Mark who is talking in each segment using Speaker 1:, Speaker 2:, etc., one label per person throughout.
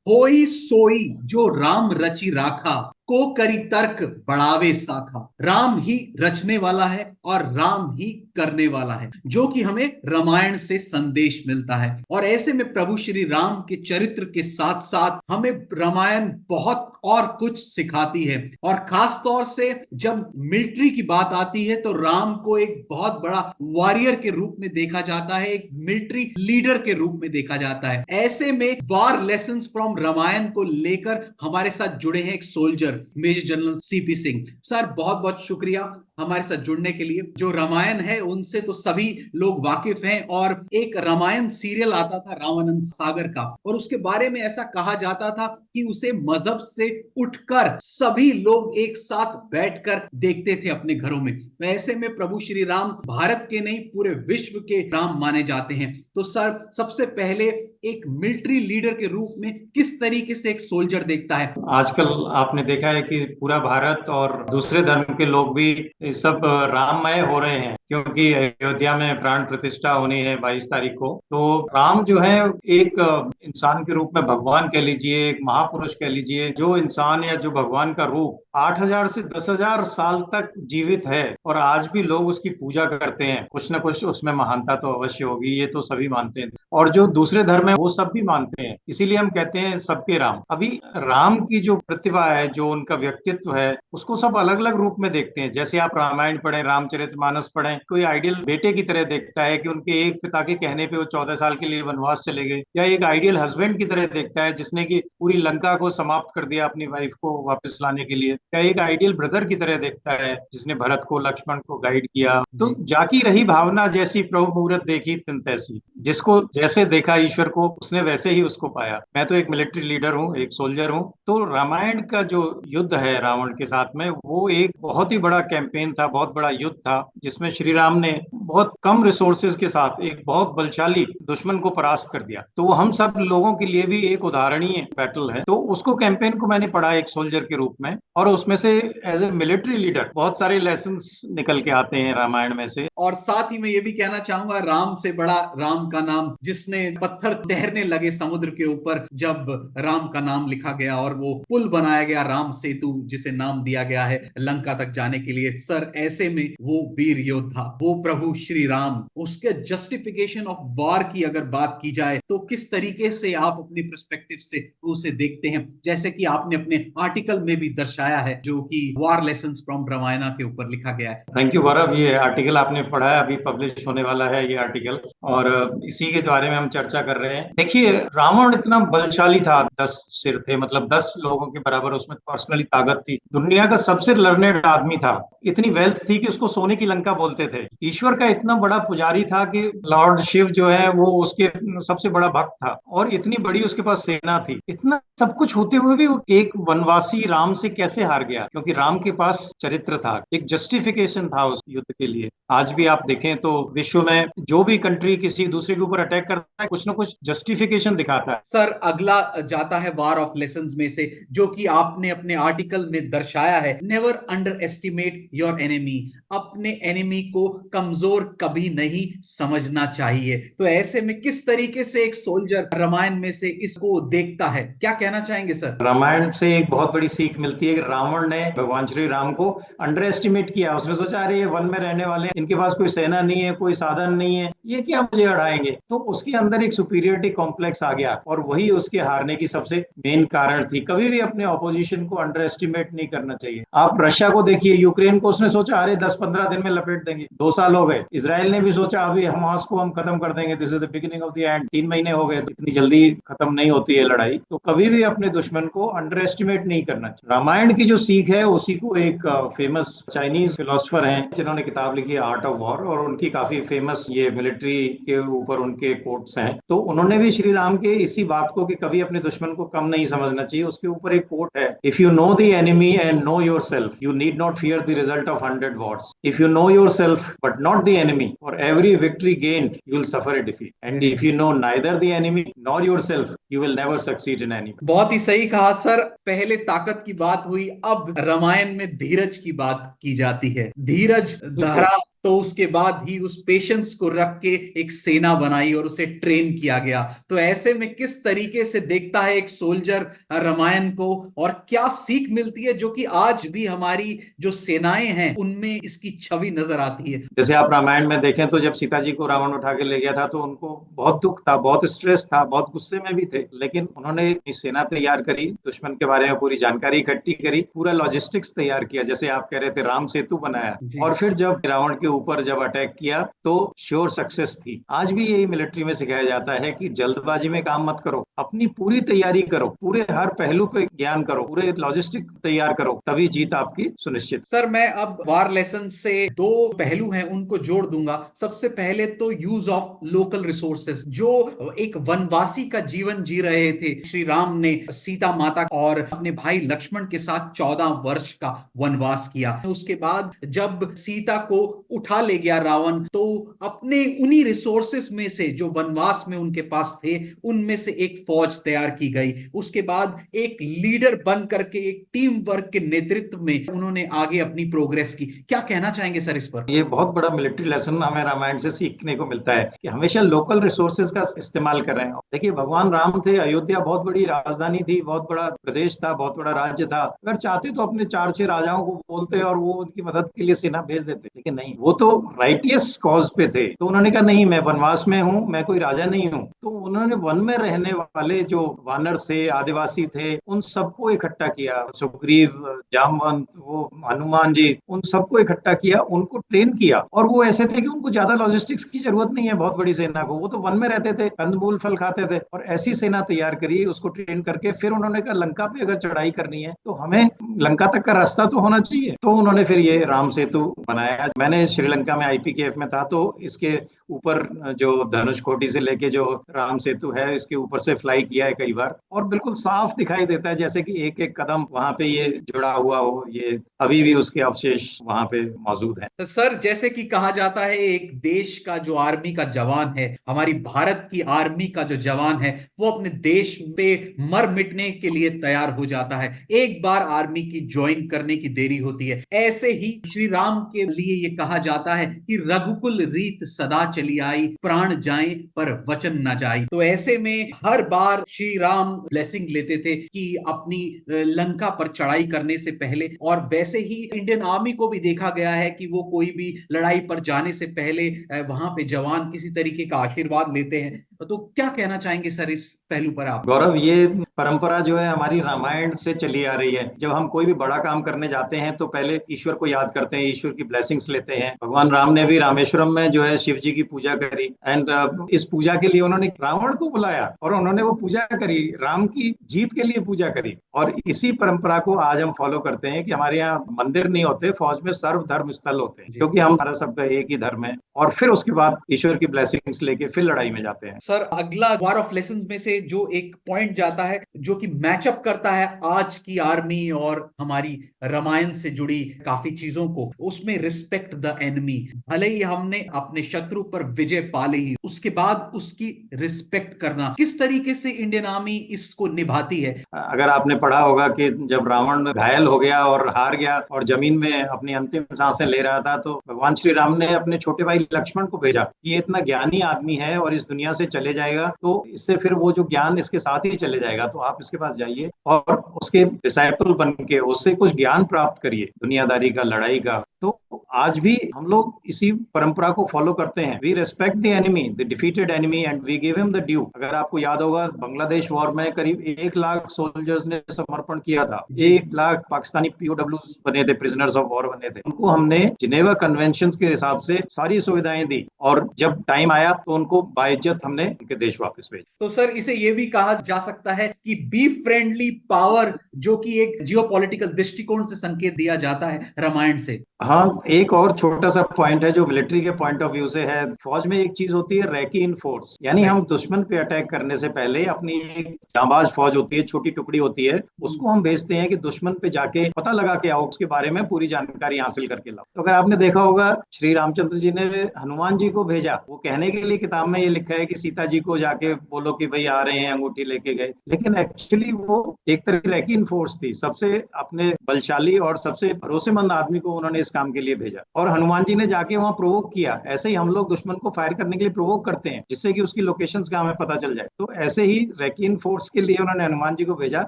Speaker 1: होई सोई जो राम रचि राखा, को करी तर्क बढ़ावे साखा। राम ही रचने वाला है और राम ही करने वाला है, जो कि हमें रामायण से संदेश मिलता है। और ऐसे में प्रभु श्री राम के चरित्र के साथ साथ हमें रामायण बहुत और कुछ सिखाती है। और खास तौर से जब मिलिट्री की बात आती है तो राम को एक बहुत बड़ा वॉरियर के रूप में देखा जाता है, एक मिलिट्री लीडर के रूप में देखा जाता है। ऐसे में वॉर लेसन्स फ्रॉम रामायण को लेकर हमारे साथ जुड़े हैं एक soldier, major general CP Singh. Sir बहुत बहुत शुक्रिया हमारे साथ जुड़ने के लिए। जो रामायण है उनसे तो सभी लोग वाकिफ हैं, और एक रामायण सीरियल आता था रामानंद सागर का, और उसके बारे में ऐसा कहा जाता था कि उसे मजहब से उठकर सभी लोग एक साथ बैठकर देखते थे अपने घरों में। ऐसे में प्रभु श्री राम भारत के नहीं पूरे विश्व के राम माने जाते हैं। तो सर सबसे पहले एक मिलिट्री लीडर के रूप में किस तरीके से एक सोल्जर देखता है?
Speaker 2: आजकल आपने देखा है कि पूरा भारत और दूसरे धर्म के लोग भी सब राममय हो रहे हैं, क्योंकि अयोध्या में प्राण प्रतिष्ठा होनी है 22 तारीख को। तो राम जो है एक इंसान के रूप में भगवान कह लीजिए, एक महापुरुष कह लीजिए, जो इंसान या जो भगवान का रूप 8,000 से 10,000 साल तक जीवित है और आज भी लोग उसकी पूजा करते हैं। कुछ ना कुछ उसमें महानता तो अवश्य होगी, ये तो सभी मानते हैं, और जो दूसरे धर्म है वो सब भी मानते हैं। इसीलिए हम कहते हैं सबके राम। अभी राम की जो प्रतिभा है, जो उनका व्यक्तित्व है, उसको सब अलग अलग रूप में देखते हैं। जैसे आप रामायण पढ़ें, रामचरितमानस पढ़ें, कोई आइडियल बेटे की तरह देखता है कि उनके एक पिता के कहने पे वो 14 साल के लिए वनवास चले गए, या एक आइडियल हस्बैंड की तरह देखता है जिसने की पूरी लंका को समाप्त कर दिया अपनी वाइफ को वापस लाने के लिए, या एक आइडियल ब्रदर की तरह देखता है जिसने भरत को, लक्ष्मण को गाइड किया। तो जाकी रही भावना जैसी प्रभु मूरत देखी तिन तैसी। जिसको जैसे देखा ईश्वर को, उसने वैसे ही उसको पाया। मैं तो एक मिलिट्री लीडर हूँ, एक सोल्जर हूँ। तो रामायण का जो युद्ध है रावण के साथ में, वो एक बहुत ही बड़ा कैंपेन था, बहुत बड़ा युद्ध था, जिसमें श्री राम ने बहुत कम रिसोर्सेज के साथ एक बहुत बलशाली दुश्मन को परास्त कर दिया। तो वो हम सब लोगों के लिए भी एक उदाहरणीय बैटल है। तो उसको कैंपेन को मैंने पढ़ा एक सोल्जर के रूप में, और उसमें से एज ए मिलिट्री लीडर बहुत सारे लेसन्स निकल के आते हैं रामायण में से।
Speaker 1: और साथ ही मैं ये भी कहना चाहूंगा, राम से बड़ा राम का नाम, जिसने पत्थर तैरने लगे समुद्र के ऊपर जब राम का नाम लिखा गया, और वो पुल बनाया गया राम सेतु, जिसे नाम दिया गया है लंका तक जाने के लिए। सर ऐसे में वो वीर योद्धा, वो प्रभु श्री राम, उसके जस्टिफिकेशन ऑफ वॉर की अगर बात की जाए तो किस तरीके से आप अपने पर्सपेक्टिव से उसे देखते हैं? जैसे कि आपने अपने आर्टिकल में भी दर्शाया है, जो कि वॉर लेसन्स फ्रॉम रामायणा के ऊपर लिखा गया है।
Speaker 2: थैंक यू गौरव, ये आर्टिकल आपने पढ़ा है, अभी पब्लिश होने वाला है ये आर्टिकल, और इसी के बारे में हम चर्चा कर रहे हैं। देखिए, रावण इतना बलशाली था, 10 सिर थे, मतलब 10 लोगों के बराबर उसमें पर्सनली ताकत थी। दुनिया का सबसे लर्नेड आदमी था, इतनी वेल्थ थी कि उसको सोने की लंका बोलते थे। ईश्वर का इतना बड़ा पुजारी था कि लॉर्ड शिव जो है वो उसके सबसे बड़ा भक्त था, और इतनी बड़ी उसके पास सेना थी। इतना सब कुछ होते हुए भी वो एक वनवासी राम से कैसे हार गया? क्योंकि राम के पास चरित्र था, एक जस्टिफिकेशन था उस युद्ध के लिए। आज भी आप देखें तो विश्व में जो भी कंट्री किसी दूसरे के ऊपर अटैक करता है, कुछ ना कुछ जस्टिफिकेशन दिखाता है।
Speaker 1: सर अगला जाता है वार ऑफ लेसन्स में से, जो कि आपने अपने आर्टिकल में दर्शाया है, never under estimate your enemy. अपने एनिमी को कमजोर कभी नहीं समझना चाहिए। तो ऐसे में किस तरीके से एक सोल्जर रामायण में से इसको देखता है, क्या कहना चाहेंगे सर?
Speaker 2: रामायण से एक बहुत बड़ी सीख मिलती है कि रावण ने भगवान श्री राम को अंडर एस्टिमेट किया। उसने सोचा अरे ये वन में रहने वाले हैं, इनके पास कोई सेना नहीं है, कोई साधन नहीं है, ये क्या मुझे अड़ाएंगे। तो उसके अंदर एक सुपीरियरिटी कॉम्प्लेक्स आ गया, और वही उसके हारने की सबसे मेन कारण थी। कभी भी अपने ऑपोजिशन को अंडर एस्टिमेट नहीं करना चाहिए। आप रशिया को देखिए, यूक्रेन को उसने सोचा अरे 10-15 दिन में लपेट देंगे, 2 साल हो गए। इसराइल ने भी सोचा अभी हमास को हम खत्म कर देंगे, this is the beginning of the end, 3 महीने हो गए। इतनी जल्दी खत्म नहीं होती है लड़ाई। तो कभी भी अपने दुश्मन को अंडर एस्टिमेट नहीं करना चाहिए। रामायण की जो सीख है उसी को एक फेमस चाइनीज फिलोसफर हैं जिन्होंने किताब लिखी है आर्ट ऑफ वॉर, और उनकी काफी फेमस ये मिलिट्री के ऊपर उनके कोट्स हैं। तो उन्होंने भी श्री राम के इसी बात को कि कभी अपने दुश्मन को कम नहीं समझना चाहिए, उसके ऊपर एक कोट है, if you know the enemy and know your self you need not fear the result of 100 Wars. If you know your self but not the enemy, for every victory gained you will suffer A defeat, and if you know neither the enemy nor your self you will never succeed in any.
Speaker 1: बहुत ही सही कहा sir. पहले ताकत की बात हुई, अब रामायण में धीरज की बात की जाती है। धीरज
Speaker 2: बिल्कुल।
Speaker 1: धरा तो उसके बाद ही उस पेशेंस को रख के एक सेना बनाई और उसे ट्रेन किया गया। तो ऐसे में किस तरीके से देखता है एक सोल्जर रामायण को, और क्या सीख मिलती है जो कि आज भी हमारी जो सेनाएं हैं उनमें इसकी छवि नजर आती है।
Speaker 2: जैसे आप रामायण में देखें तो जब सीता जी को रावण उठा के ले गया था तो उनको बहुत दुख था, बहुत स्ट्रेस था, बहुत गुस्से में भी थे, लेकिन उन्होंने अपनी सेना तैयार करी, दुश्मन के बारे में पूरी जानकारी इकट्ठी करी, पूरा लॉजिस्टिक्स तैयार किया, जैसे आप कह रहे थे राम सेतु बनाया,
Speaker 1: जी।
Speaker 2: और फिर जब रावण के ऊपर जब अटैक किया तो श्योर सक्सेस थी। आज भी यही मिलिट्री में सिखाया जाता है कि जल्दबाजी में काम मत करो, अपनी पूरी तैयारी करो, पूरे हर पहलू पे ज्ञान करो, पूरे लॉजिस्टिक तैयार करो, तभी जीत आपकी सुनिश्चित।
Speaker 1: सर मैं अब वार लेसन से दो पहलू हैं उनको जोड़ दूंगा। सबसे पहले तो यूज ऑफ लोकल रिसोर्सेस, जो एक वनवासी का जीवन जी रहे थे श्री राम ने सीता माता और अपने भाई लक्ष्मण के साथ 14 वर्ष का वनवास किया। उसके बाद जब सीता को उठा ले गया रावण, तो अपने उन्हीं रिसोर्सेस में से जो वनवास में उनके पास थे उनमें से एक फौज तैयार की गई। उसके बाद एक लीडर बन करके एक टीम वर्क के नेतृत्व में उन्होंने आगे अपनी प्रोग्रेस की। क्या कहना चाहेंगे सर इस पर?
Speaker 2: ये बहुत बड़ा मिलिट्री लेसन हमें रामायण से सीखने को मिलता है कि हमेशा लोकल रिसोर्सेज का इस्तेमाल कर रहे हैं। देखिए भगवान राम थे, अयोध्या बहुत बड़ी राजधानी थी, बहुत बड़ा प्रदेश था, बहुत बड़ा राज्य था, अगर चाहते तो अपने 4-6 राजाओं को बोलते और वो उनकी मदद के लिए सेना भेज देते, लेकिन नहीं, वो तो राइटियस कॉज पे थे, तो उन्होंने कहा नहीं, मैं वनवास में हूँ, मैं कोई राजा नहीं हूँ। तो उन्होंने वन में रहने वाले जो वानर थे, आदिवासी थे, उन सबको इकट्ठा किया, सुग्रीव, जामवंत, वो हनुमान जी, उन सबको इकट्ठा किया, उनको ट्रेन किया, और वो ऐसे थे कि उनको ज्यादा लॉजिस्टिक्स की जरूरत नहीं है बहुत बड़ी सेना को, वो तो वन में रहते थे, कंदमूल फल खाते थे, और ऐसी सेना तैयार करी, उसको ट्रेन करके फिर उन्होंने कहा लंका पे अगर चढ़ाई करनी है तो हमें लंका तक का रास्ता तो होना चाहिए, तो उन्होंने फिर ये राम सेतु बनाया। मैंने श्रीलंका में IPKF में था, तो इसके ऊपर जो धनुष कोटी से लेके जो राम सेतु है इसके ऊपर से फ्लाई किया है कई बार, और बिल्कुल साफ दिखाई देता है जैसे कि एक एक कदम वहां पे ये जुड़ा हुआ हो, ये अभी भी उसके अवशेष वहां पे मौजूद हैं।
Speaker 1: तो सर जैसे कि कहा जाता है एक देश का जो आर्मी का जवान है, हमारी भारत की आर्मी का जो जवान है, वो अपने देश पे मर मिटने के लिए तैयार हो जाता है, एक बार आर्मी की ज्वाइन करने की देरी होती है। ऐसे ही श्री राम के लिए ये कहा जाता है कि रघुकुल रीत सदा चली आई, प्राण जाए पर वचन न जाए। तो ऐसे में हर बार श्री राम ब्लेसिंग लेते थे कि अपनी लंका पर चढ़ाई करने से पहले, और वैसे ही इंडियन आर्मी को भी देखा गया है कि वो कोई भी लड़ाई पर जाने से पहले वहां पे जवान किसी तरीके का आशीर्वाद लेते हैं। तो क्या कहना चाहेंगे सर इस पहलू पर आप?
Speaker 2: गौरव, ये परंपरा जो है हमारी रामायण से चली आ रही है। जब हम कोई भी बड़ा काम करने जाते हैं तो पहले ईश्वर को याद करते हैं, ईश्वर की ब्लेसिंग्स लेते हैं। भगवान राम ने भी रामेश्वरम में जो है शिव जी की पूजा करी, एंड इस पूजा के लिए उन्होंने रावण को बुलाया और उन्होंने वो पूजा करी, राम की जीत के लिए पूजा करी। और इसी परंपरा को आज हम फॉलो करते हैं कि हमारे यहाँ मंदिर नहीं होते, फौज में सर्व धर्म स्थल होते हैं, क्योंकि हमारा सबका एक ही धर्म है, और फिर उसके बाद ईश्वर की ब्लेसिंग्स लेके फिर लड़ाई में जाते हैं।
Speaker 1: सर अगला वार ऑफ लेसन्स में से जो एक पॉइंट जाता है जो कि मैचअप करता है आज की आर्मी और हमारी रामायण से जुड़ी काफी चीजों को, उसमें रिस्पेक्ट द एनिमी। भले ही हमने अपने शत्रु पर विजय पा ली, उसके बाद उसकी रिस्पेक्ट करना, किस तरीके से इंडियन आर्मी इसको निभाती है?
Speaker 2: अगर आपने पढ़ा होगा कि जब रावण घायल हो गया और हार गया और जमीन में अपनी अंतिम सांसें ले रहा था, तो भगवान श्री राम ने अपने छोटे भाई लक्ष्मण को भेजा, ये इतना ज्ञानी आदमी है और इस दुनिया से चले जाएगा, तो इससे फिर वो जो ज्ञान इसके साथ ही चले जाएगा, तो आप इसके पास जाइए और उसके डिसाइपल बन के उससे कुछ ज्ञान प्राप्त करिए दुनियादारी का, लड़ाई का। तो आज भी हम लोग इसी परंपरा को फॉलो करते हैं। We respect the enemy, the defeated enemy, and we give him the due. अगर आपको याद होगा, बांग्लादेश वॉर में करीब 1 लाख सोल्जर्स ने समर्पण किया था, 1 लाख पाकिस्तानी POWs बने थे, प्रिजनर्स ऑफ वॉर बने थे, उनको हमने जिनेवा कन्वेंशन के हिसाब से सारी सुविधाएं दी, और जब टाइम आया तो उनको बाइज्जत हमने उनके देश वापस भेजा।
Speaker 1: तो सर इसे यह भी कहा जा सकता है कि बी फ्रेंडली पावर, जो कि एक जियोपॉलिटिकल दृष्टिकोण से संकेत दिया जाता है रामायण से।
Speaker 2: हाँ, एक और छोटा सा पॉइंट है जो मिलिट्री के पॉइंट ऑफ व्यू से है। फौज में एक चीज होती है रैकी इन फोर्स, यानी हम दुश्मन पे अटैक करने से पहले अपनी एक जांबाज फौज होती है, छोटी टुकड़ी होती है, उसको हम भेजते हैं कि दुश्मन पे जाके पता लगा के आओ, उसके बारे में पूरी जानकारी हासिल करके लाओ। तो अगर आपने देखा होगा, श्री रामचंद्र जी ने हनुमान जी को भेजा, वो कहने के लिए किताब में ये लिखा है कि सीता जी को जाके बोलो कि भाई आ रहे हैं, अंगूठी लेके गए, लेकिन एक्चुअली वो एक तरह की रैकी इन फोर्स थी। सबसे अपने बलशाली और सबसे भरोसेमंद आदमी को उन्होंने इस काम के लिए भेजा। और हनुमान जी ने जाके वहां प्रोवोक किया। ऐसे ही हम लोग दुश्मन को फायर करने के लिए प्रोवोक करते हैं, जिससे कि उसकी लोकेशंस का हमें पता चल जाए। तो ऐसे ही रैकीन फोर्स के लिए उन्होंने हनुमान जी को भेजा,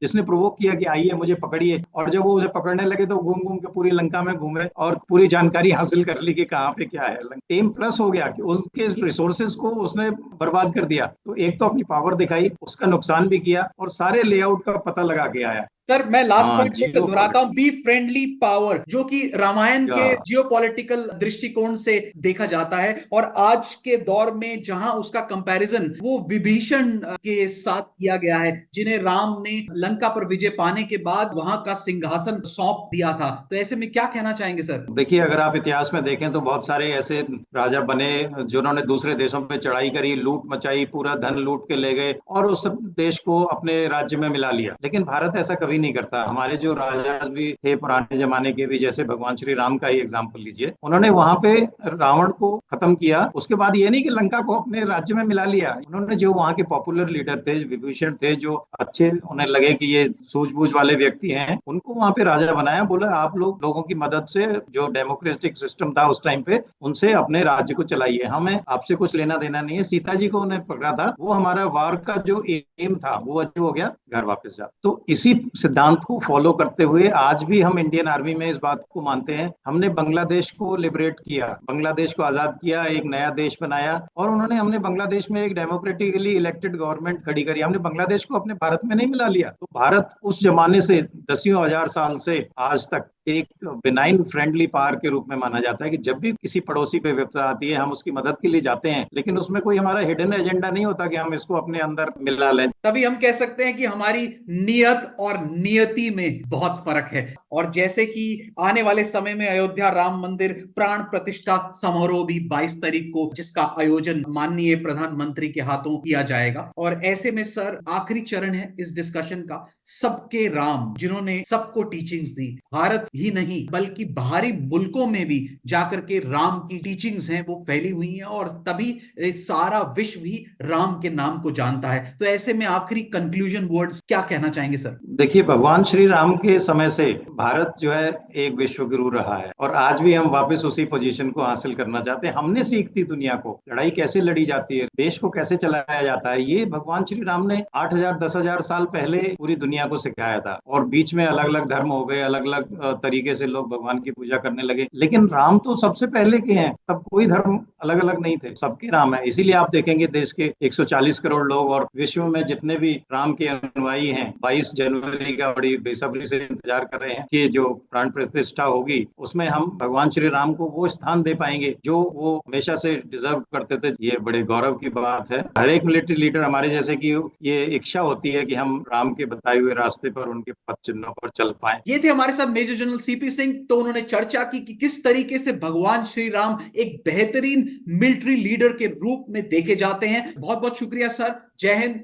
Speaker 2: जिसने प्रोवोक किया कि आइए मुझे पकड़िए। और जब वो उसे पकड़ने लगे तो घूम घूम के पूरी लंका में घूमे और पूरी जानकारी हासिल कर ली कि कहाँ पे क्या है। टेम प्लस हो गया कि उसके रिसोर्सेज को उसने बर्बाद कर दिया। तो एक तो अपनी पावर दिखाई, उसका नुकसान भी किया और सारे लेआउट का पता लगा के आया।
Speaker 1: सर मैं लास्ट
Speaker 2: हाँ,
Speaker 1: पॉइंट फिर से
Speaker 2: जियो
Speaker 1: दोहराता हूँ, बी फ्रेंडली पावर, जो कि रामायण के
Speaker 2: पॉलिटिक्स।
Speaker 1: जियोपॉलिटिकल दृष्टिकोण से देखा जाता है, और आज के दौर में जहां उसका कंपैरिजन वो विभीषण के साथ किया गया है, जिन्हें राम ने लंका पर विजय पाने के बाद वहां का सिंहासन सौंप दिया था। तो ऐसे में क्या कहना चाहेंगे सर?
Speaker 2: देखिए, अगर आप इतिहास में देखें तो बहुत सारे ऐसे राजा बने जिन्होंने दूसरे देशों पे चढ़ाई करी, लूट मचाई, पूरा धन लूट के ले गए और उस देश को अपने राज्य में मिला लिया। लेकिन भारत ऐसा कभी नहीं करता। हमारे जो राजा भी थे पुराने जमाने के भी, जैसे भगवान श्री राम का ही एग्जाम्पल लीजिए, उन्होंने वहां पे रावण को खत्म किया। उसके बाद ये नहीं कि लंका को अपने राज्य में मिला लिया। उन्होंने जो वहां के पॉपुलर लीडर थे, विभीषण थे, जो अच्छे उन्हें लगे कि ये सूझबूझ वाले व्यक्ति हैं, उनको वहां पे राजा बनाया। बोला आप लोगों की मदद से, जो डेमोक्रेटिक सिस्टम था उस टाइम पे, उनसे अपने राज्य को चलाइए, हमें आपसे कुछ लेना देना नहीं है। सीता जी को उन्हें पकड़ा था, वो हमारा वार का जो एम था वो अचीव हो गया, घर वापस जा। तो इसी सिद्धांत को फॉलो करते हुए आज भी हम इंडियन आर्मी में इस बात को मानते हैं। हमने बांग्लादेश को लिबरेट किया, बांग्लादेश को आजाद किया, एक नया देश बनाया, और हमने बांग्लादेश में एक डेमोक्रेटिकली इलेक्टेड गवर्नमेंट खड़ी करी। हमने बांग्लादेश को अपने भारत में नहीं मिला लिया। तो भारत उस जमाने से, दसियों हजार साल से आज तक एक बिनाइन फ्रेंडली पावर के रूप में माना जाता है कि जब भी किसी पड़ोसी पे विपदा आती है हम उसकी मदद के लिए जाते हैं, लेकिन उसमें कोई हमारा हिडन एजेंडा नहीं होता कि हम इसको अपने अंदर मिला लें।
Speaker 1: तभी हम कह सकते हैं कि हमारी नियत और नियति में बहुत फर्क है। और जैसे कि आने वाले समय में अयोध्या राम मंदिर प्राण प्रतिष्ठा समारोह भी 22 तारीख को, जिसका आयोजन माननीय प्रधानमंत्री के हाथों किया जाएगा। और ऐसे में सर आखिरी चरण है इस डिस्कशन का, सबके राम, जिन्होंने सबको टीचिंग्स दी, भारत ही नहीं बल्कि बाहरी मुल्कों में भी जाकर के राम की टीचिंग्स हैं वो फैली हुई हैं, और तभी सारा विश्व भी राम के नाम को जानता है। तो ऐसे में आखिरी कंक्लूजन वर्ड्स क्या कहना चाहेंगे सर?
Speaker 2: देखिए, भगवान श्री राम के समय से भारत जो है एक विश्व गुरु रहा है, और आज भी हम वापस उसी पोजीशन को हासिल करना चाहते हैं। हमने सीख दी दुनिया को, लड़ाई कैसे लड़ी जाती है, देश को कैसे चलाया जाता है, ये भगवान श्री राम ने 8,000 10,000 साल पहले पूरी दुनिया को सिखाया था। और बीच में अलग अलग धर्म हो गए, अलग अलग तरीके से लोग भगवान की पूजा करने लगे, लेकिन राम तो सबसे पहले के हैं। तब कोई धर्म अलग अलग नहीं थे, सबके राम है। इसीलिए आप देखेंगे देश के 140 करोड़ लोग और विश्व में जितने भी राम के अनुयायी हैं, 22 जनवरी का बड़ी बेसब्री से इंतजार कर रहे हैं कि जो प्राण प्रतिष्ठा होगी उसमें हम भगवान श्री राम को वो स्थान दे पाएंगे जो वो हमेशा से डिजर्व करते थे। ये बड़े गौरव की बात है। हर एक मिलिट्री लीडर हमारे जैसे की ये इच्छा होती है कि हम राम के बताए हुए रास्ते पर, उनके पथ चिन्हों पर चल पाए।
Speaker 1: ये थे हमारे साथ मेजर जनरल सीपी सिंह। तो उन्होंने चर्चा की कि किस तरीके से भगवान श्री राम एक बेहतरीन मिलिट्री लीडर के रूप में देखे जाते हैं। बहुत बहुत शुक्रिया सर, जय हिंद।